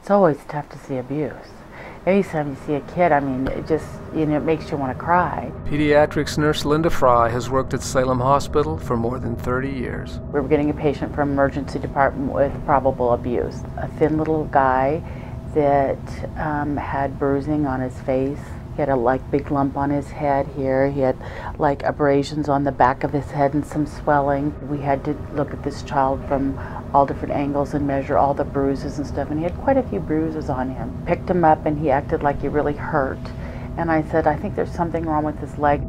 It's always tough to see abuse. Anytime you see a kid, I mean, it just, it makes you want to cry. Pediatrics nurse Linda Frey has worked at Salem Hospital for more than 30 years. We were getting a patient from emergency department with probable abuse. A thin little guy that had bruising on his face. He had a big lump on his head here. He had abrasions on the back of his head and some swelling. We had to look at this child from all different angles and measure all the bruises and stuff, and he had quite a few bruises on him. Picked him up and he acted like he really hurt. And I said, I think there's something wrong with his leg.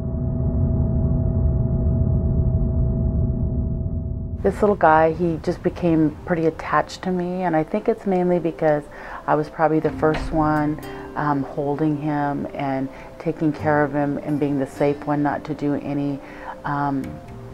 This little guy, he just became pretty attached to me, and I think it's mainly because I was probably the first one holding him and taking care of him and being the safe one, not to do any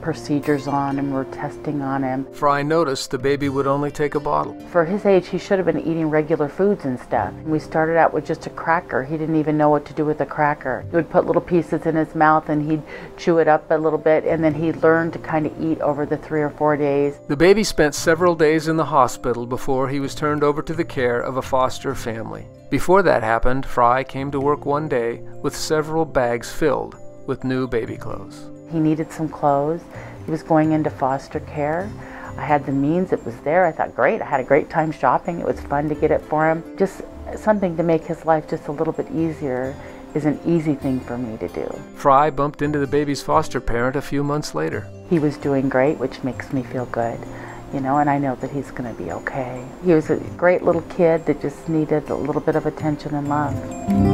procedures on him or testing on him. Frey noticed the baby would only take a bottle. For his age, he should have been eating regular foods and stuff. We started out with just a cracker. He didn't even know what to do with a cracker. He would put little pieces in his mouth and he'd chew it up a little bit, and then he learned to kind of eat over the 3 or 4 days. The baby spent several days in the hospital before he was turned over to the care of a foster family. Before that happened, Frey came to work one day with several bags filled with new baby clothes. He needed some clothes. He was going into foster care. I had the means, it was there. I thought, great, I had a great time shopping. It was fun to get it for him. Just something to make his life just a little bit easier is an easy thing for me to do. Frey bumped into the baby's foster parent a few months later. He was doing great, which makes me feel good, and I know that he's going to be okay. He was a great little kid that just needed a little bit of attention and love.